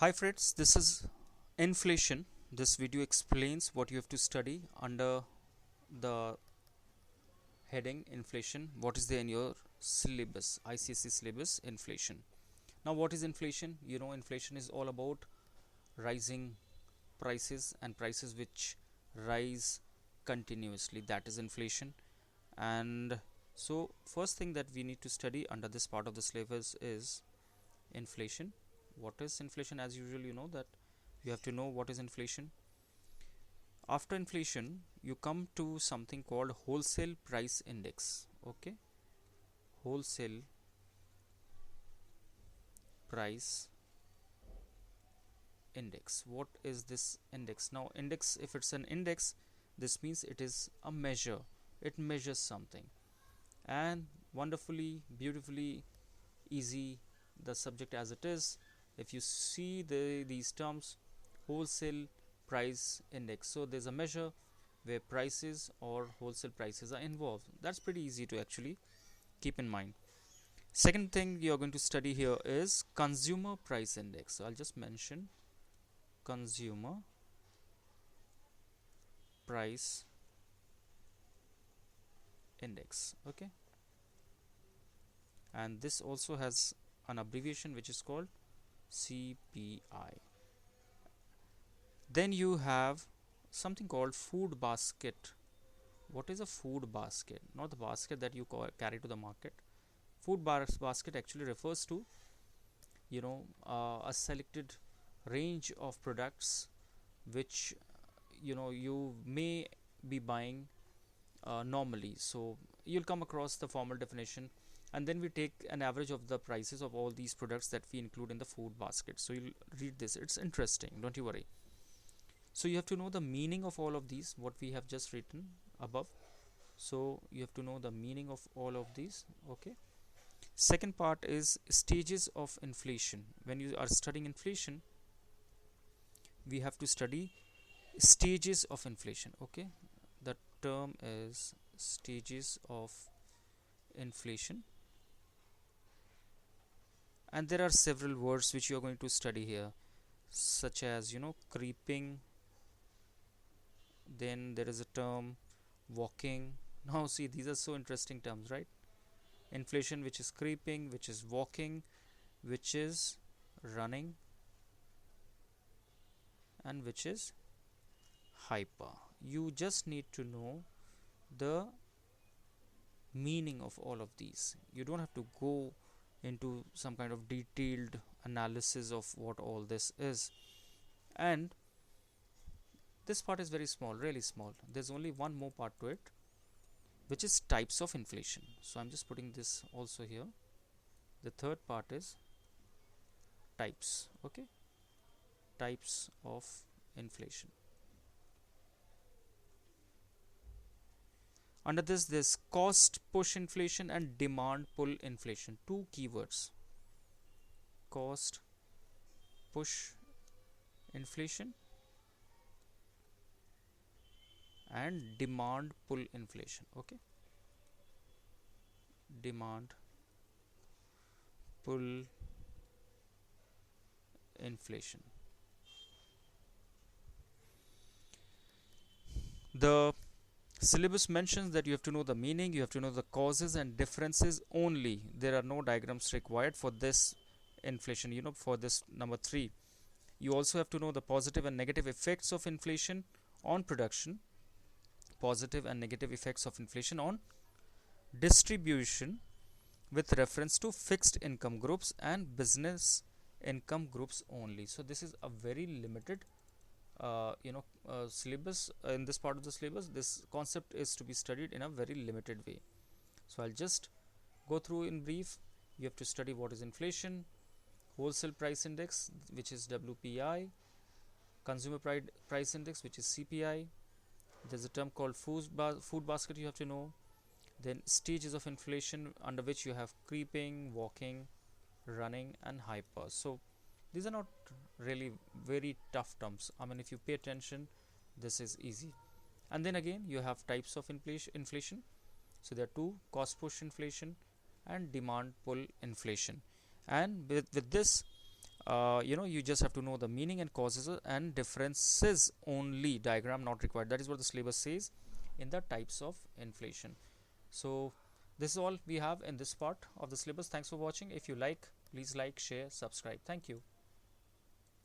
Hi friends, this is inflation. This video explains what you have to study under the heading inflation. What is there in your syllabus, ICSE syllabus, inflation. Now what is inflation? You know, inflation is all about rising prices and prices which rise continuously. That is inflation. And so first thing that we need to study under this part of the syllabus is inflation. What is inflation? As usual, you know that you have to know what is inflation. After inflation, you come to something called wholesale price index. Okay, wholesale price index. What is this index? Now index, if it's an index, this means it is a measure. It measures something, and wonderfully, beautifully easy the subject as it is. If you see these terms, wholesale price index, so there's a measure where prices or wholesale prices are involved. That's pretty easy to actually keep in mind. Second thing you're going to study here is consumer price index. So I'll just mention consumer price index. Okay, and this also has an abbreviation which is called CPI. Then you have something called food basket. What is a food basket? Not the basket that you carry to the market. Food basket actually refers to, you know, a selected range of products which, you know, you may be buying normally. So you'll come across the formal definition, and then we take an average of the prices of all these products that we include in the food basket. So you'll read this, it's interesting, don't you worry. So you have to know the meaning of all of these, what we have just written above. So you have to know the meaning of all of these. Okay, second part is stages of inflation. When you are studying inflation, we have to study stages of inflation. Okay, the term is stages of inflation, and there are several words which you are going to study here, such as, you know, creeping. Then there is a term walking. Now see, these are so interesting terms, right? Inflation, which is creeping, which is walking, which is running, and which is hyper. You just need to know the meaning of all of these. You don't have to go into some kind of detailed analysis of what all this is. And this part is very small, really small. There's only one more part to it, which is types of inflation. So I'm just putting this also here. The third part is types. Okay, types of inflation. Under this, there's cost push inflation and demand pull inflation. Two keywords: cost push inflation and demand pull inflation. Okay, demand pull inflation. The syllabus mentions that you have to know the meaning, you have to know the causes and differences only. There are no diagrams required for this inflation, you know, for this number 3. You also have to know the positive and negative effects of inflation on production, positive and negative effects of inflation on distribution with reference to fixed income groups and business income groups only. So this is a very limited syllabus. In this part of the syllabus, this concept is to be studied in a very limited way. So I'll just go through in brief. You have to study what is inflation, wholesale price index, which is WPI, consumer price index, which is CPI. There's a term called food basket you have to know. Then stages of inflation, under which you have creeping, walking, running, and hyper. So these are not really very tough terms. I mean, if you pay attention, this is easy. And then again, you have types of inflation. So there are two: cost push inflation and demand pull inflation. And with this, you just have to know the meaning and causes and differences only. Diagram not required. That is what the syllabus says in the types of inflation. So this is all we have in this part of the syllabus. Thanks for watching. If you like, please like, share, subscribe. Thank you.